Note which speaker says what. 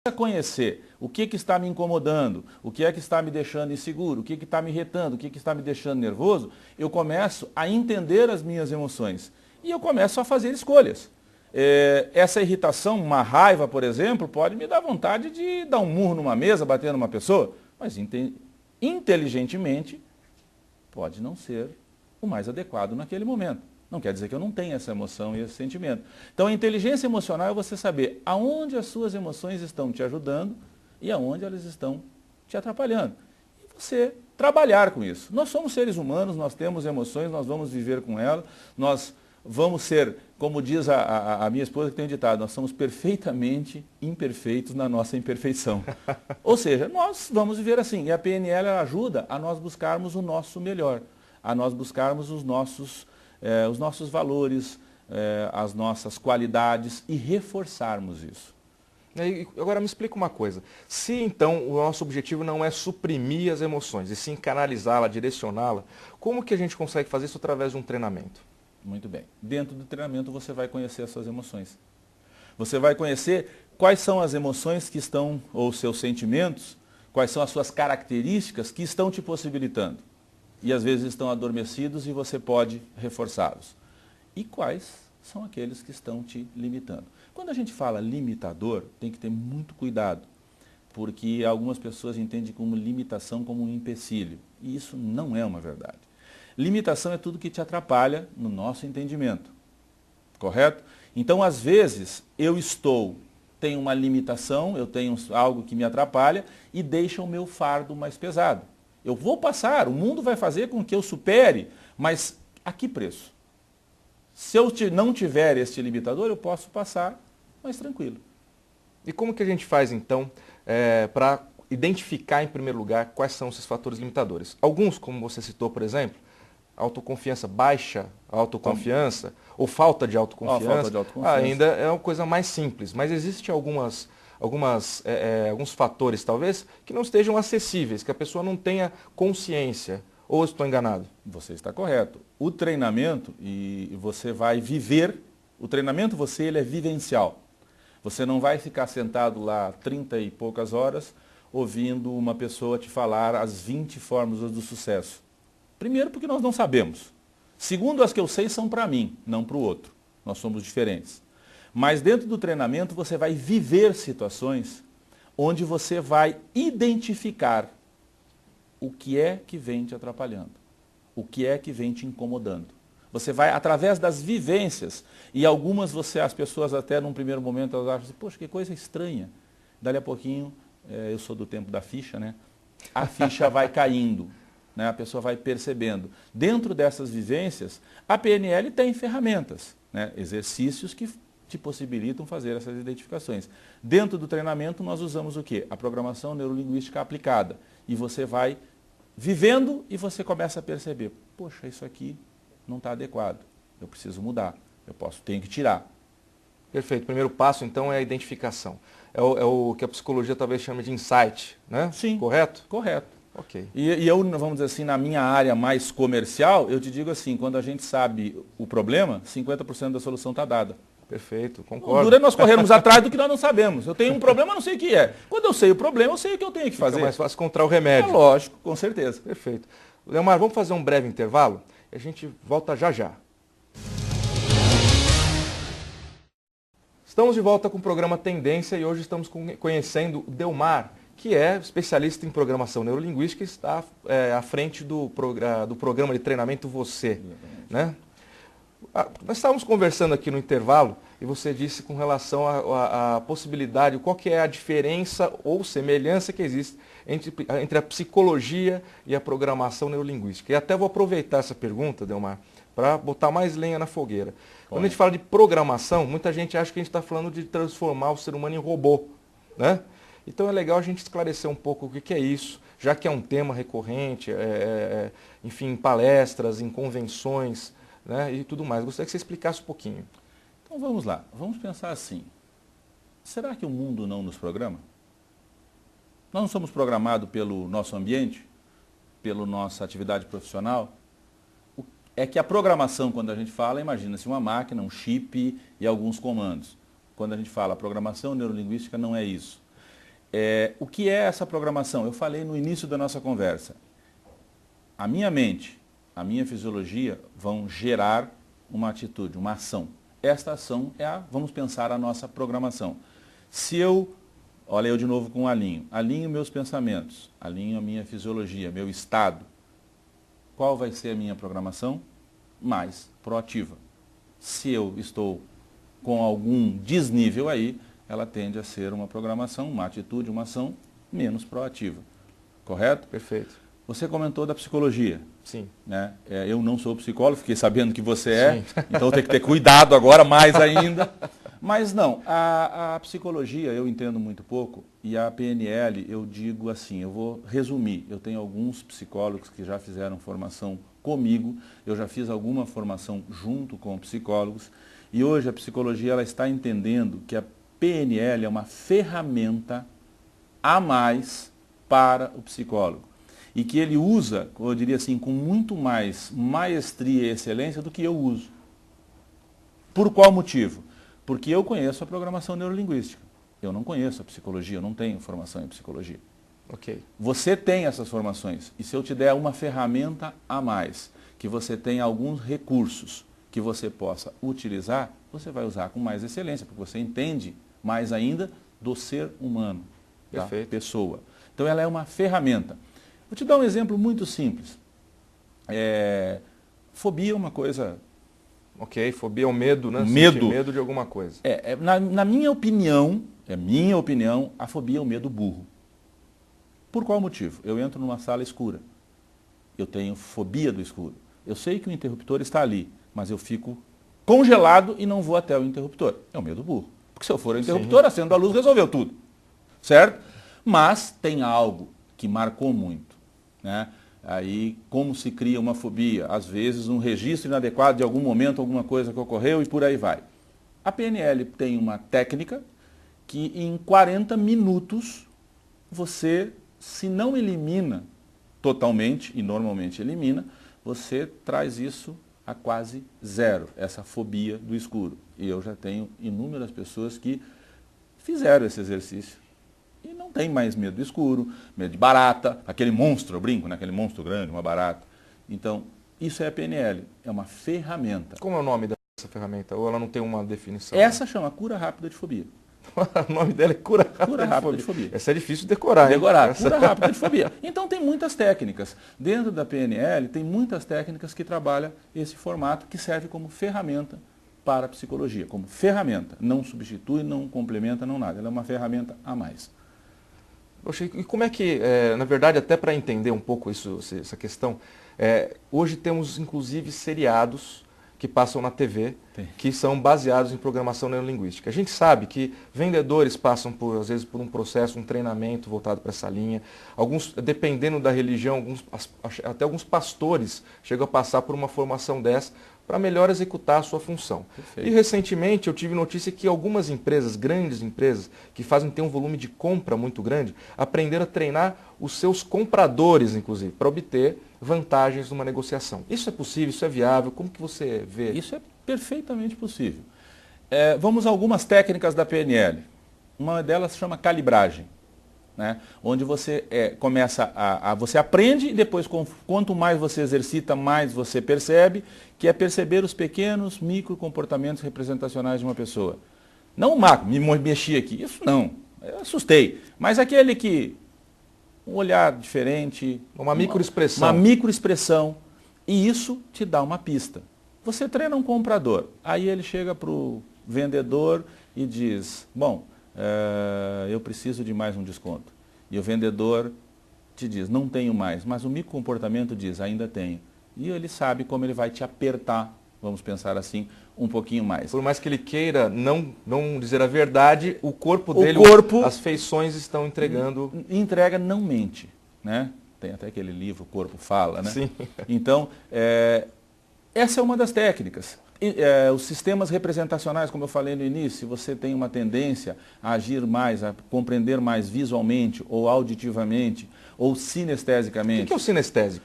Speaker 1: a conhecer o que está me incomodando, o que é que está me deixando inseguro, o que está me irritando, o que está me deixando nervoso, eu começo a entender as minhas emoções e eu começo a fazer escolhas. Essa irritação, uma raiva, por exemplo, pode me dar vontade de dar um murro numa mesa, bater numa pessoa, mas inteligentemente pode não ser o mais adequado naquele momento. Não quer dizer que eu não tenha essa emoção e esse sentimento. Então, a inteligência emocional é você saber aonde as suas emoções estão te ajudando e aonde elas estão te atrapalhando. E você trabalhar com isso. Nós somos seres humanos, nós temos emoções, nós vamos viver com elas, nós vamos ser, como diz a minha esposa que tem um ditado, nós somos perfeitamente imperfeitos na nossa imperfeição. Ou seja, nós vamos viver assim. E a PNL ajuda a nós buscarmos o nosso melhor, a nós buscarmos os nossos valores, as nossas qualidades e reforçarmos isso.
Speaker 2: E agora me explica uma coisa. Se então o nosso objetivo não é suprimir as emoções, e sim canalizá-la, direcioná-la, como que a gente consegue fazer isso através de um treinamento?
Speaker 1: Muito bem. Dentro do treinamento você vai conhecer as suas emoções. Você vai conhecer quais são as emoções que estão, ou seus sentimentos, quais são as suas características que estão te possibilitando. E às vezes estão adormecidos e você pode reforçá-los. E quais são aqueles que estão te limitando. Quando a gente fala limitador, tem que ter muito cuidado, porque algumas pessoas entendem como limitação como um empecilho. E isso não é uma verdade. Limitação é tudo que te atrapalha no nosso entendimento. Correto? Então, às vezes, tenho uma limitação, eu tenho algo que me atrapalha e deixa o meu fardo mais pesado. Eu vou passar, o mundo vai fazer com que eu supere, mas a que preço? Se eu não tiver este limitador, eu posso passar mais tranquilo.
Speaker 2: E como que a gente faz, então, para identificar, em primeiro lugar, quais são esses fatores limitadores? Alguns, como você citou, por exemplo, autoconfiança, baixa autoconfiança, ou falta de autoconfiança, ainda é uma coisa mais simples, mas existem alguns fatores, talvez, que não estejam acessíveis, que a pessoa não tenha consciência. Ou eu estou enganado?
Speaker 1: Você está correto. O treinamento, e você vai viver, o treinamento ele é vivencial. Você não vai ficar sentado lá 30 e poucas horas ouvindo uma pessoa te falar as 20 fórmulas do sucesso. Primeiro, porque nós não sabemos. Segundo, as que eu sei são para mim, não para o outro. Nós somos diferentes. Mas dentro do treinamento você vai viver situações onde você vai identificar o que é que vem te atrapalhando, o que é que vem te incomodando. Você vai, através das vivências, e algumas as pessoas até num primeiro momento elas acham assim, poxa, que coisa estranha. Dali a pouquinho, eu sou do tempo da ficha, né? A ficha vai caindo, né? A pessoa vai percebendo. Dentro dessas vivências, a PNL tem ferramentas, né? Exercícios que te possibilitam fazer essas identificações. Dentro do treinamento, nós usamos o quê? A programação neurolinguística aplicada. E você vai vivendo e você começa a perceber, poxa, isso aqui não está adequado, eu preciso mudar, tenho que tirar.
Speaker 2: Perfeito. O primeiro passo, então, é a identificação. É o que a psicologia talvez chame de insight, né?
Speaker 1: Sim.
Speaker 2: Correto?
Speaker 1: Correto.
Speaker 2: Ok.
Speaker 1: E eu, vamos dizer assim, na minha área mais comercial, eu te digo assim, quando a gente sabe o problema, 50% da solução está dada.
Speaker 2: Perfeito, concordo.
Speaker 1: O duro é nós corrermos atrás do que nós não sabemos. Eu tenho um problema, não sei o que é. Quando eu sei o problema, eu sei o que eu tenho que fazer.
Speaker 2: Fica mais fácil encontrar o remédio.
Speaker 1: É lógico, com certeza.
Speaker 2: Perfeito. Leomar, vamos fazer um breve intervalo e a gente volta já já. Estamos de volta com o programa Tendência e hoje estamos conhecendo o Delmar, que é especialista em programação neurolinguística e está à frente do programa de treinamento Você. Né? Nós estávamos conversando aqui no intervalo e você disse com relação à possibilidade, qual que é a diferença ou semelhança que existe entre a psicologia e a programação neurolinguística. E até vou aproveitar essa pergunta, Delmar, para botar mais lenha na fogueira. Quando a gente fala de programação, muita gente acha que a gente está falando de transformar o ser humano em robô, né? Então é legal a gente esclarecer um pouco o que é isso, já que é um tema recorrente, enfim, em palestras, em convenções, né, e tudo mais. Gostaria que você explicasse um pouquinho.
Speaker 1: Então vamos lá, vamos pensar assim. Será que o mundo não nos programa? Nós não somos programados pelo nosso ambiente, pela nossa atividade profissional? É que a programação, quando a gente fala, imagina-se uma máquina, um chip e alguns comandos. Quando a gente fala programação neurolinguística, não é isso. O que é essa programação? Eu falei no início da nossa conversa. A minha mente, a minha fisiologia vão gerar uma atitude, uma ação. Esta ação vamos pensar, a nossa programação. Se olha eu de novo com o alinho meus pensamentos, alinho a minha fisiologia, meu estado, qual vai ser a minha programação? Mais proativa. Se eu estou com algum desnível aí, ela tende a ser uma programação, uma atitude, uma ação menos proativa. Correto?
Speaker 2: Perfeito.
Speaker 1: Você comentou da psicologia.
Speaker 2: Sim.
Speaker 1: Né? Eu não sou psicólogo, fiquei sabendo que você é,
Speaker 2: Sim.
Speaker 1: então eu tenho que ter cuidado agora, mais ainda. Mas não, a psicologia eu entendo muito pouco e a PNL eu digo assim, eu vou resumir. Eu tenho alguns psicólogos que já fizeram formação comigo, eu já fiz alguma formação junto com psicólogos e hoje a psicologia ela está entendendo que a PNL é uma ferramenta a mais para o psicólogo. E que ele usa, eu diria assim, com muito mais maestria e excelência do que eu uso. Por qual motivo? Porque eu conheço a programação neurolinguística. Eu não conheço a psicologia, eu não tenho formação em psicologia.
Speaker 2: Ok.
Speaker 1: Você tem essas formações. E se eu te der uma ferramenta a mais, que você tenha alguns recursos que você possa utilizar, você vai usar com mais excelência, porque você entende mais ainda do ser humano, da pessoa. Então ela é uma ferramenta. Vou te dar um exemplo muito simples. Fobia é uma coisa...
Speaker 2: Ok, fobia é o medo, né?
Speaker 1: Medo.
Speaker 2: Medo de alguma coisa.
Speaker 1: Na minha opinião, a fobia é o medo burro. Por qual motivo? Eu entro numa sala escura. Eu tenho fobia do escuro. Eu sei que o interruptor está ali, mas eu fico congelado e não vou até o interruptor. É o medo burro. Porque se eu for o interruptor, sim, acendo a luz, resolveu tudo. Certo? Mas tem algo que marcou muito, né? Aí, como se cria uma fobia? Às vezes, um registro inadequado de algum momento, alguma coisa que ocorreu e por aí vai. A PNL tem uma técnica que em 40 minutos você, se não elimina totalmente, e normalmente elimina, você traz isso a quase zero, essa fobia do escuro. E eu já tenho inúmeras pessoas que fizeram esse exercício. E não tem mais medo do escuro, medo de barata, aquele monstro, eu brinco, né? Aquele monstro grande, uma barata. Então, isso é a PNL, é uma ferramenta.
Speaker 2: Como é o nome dessa ferramenta? Ou ela não tem uma definição?
Speaker 1: Essa chama cura rápida de fobia.
Speaker 2: O nome dela é cura rápida de fobia. Essa é difícil de decorar, hein?
Speaker 1: Cura rápida de fobia. Então tem muitas técnicas. Dentro da PNL tem muitas técnicas que trabalham esse formato que serve como ferramenta para a psicologia, como ferramenta. Não substitui, não complementa, não nada. Ela é uma ferramenta a mais.
Speaker 2: Poxa, e como é que, na verdade, até para entender um pouco essa questão, hoje temos inclusive seriados que passam na TV, que são baseados em programação neurolinguística. A gente sabe que vendedores passam, às vezes, por um processo, um treinamento voltado para essa linha. Alguns, dependendo da religião, até alguns pastores chegam a passar por uma formação dessa para melhor executar a sua função. Perfeito. E recentemente eu tive notícia que algumas empresas, grandes empresas, que ter um volume de compra muito grande, aprenderam a treinar os seus compradores, inclusive, para obter vantagens numa negociação. Isso é possível? Isso é viável? Como que você vê?
Speaker 1: Isso é perfeitamente possível. Vamos a algumas técnicas da PNL. Uma delas se chama calibragem, né? Onde você você aprende e depois, quanto mais você exercita, mais você percebe, que é perceber os pequenos micro comportamentos representacionais de uma pessoa. Não o macro, me mexi aqui, isso não, eu assustei. Mas aquele que, um olhar diferente,
Speaker 2: uma microexpressão.
Speaker 1: Uma microexpressão, e isso te dá uma pista. Você treina um comprador, aí ele chega para o vendedor e diz, bom, eu preciso de mais um desconto. E o vendedor te diz, não tenho mais, mas o microcomportamento diz, ainda tenho. E ele sabe como ele vai te apertar, vamos pensar assim, um pouquinho mais.
Speaker 2: Por mais que ele queira não dizer a verdade, o corpo dele, as feições estão entregando.
Speaker 1: Entrega, não mente, né? Tem até aquele livro, O Corpo Fala, né?
Speaker 2: Sim.
Speaker 1: Então, essa é uma das técnicas. Os sistemas representacionais, como eu falei no início, se você tem uma tendência a agir mais, a compreender mais visualmente, ou auditivamente, ou sinestesicamente.
Speaker 2: O que é o sinestésico?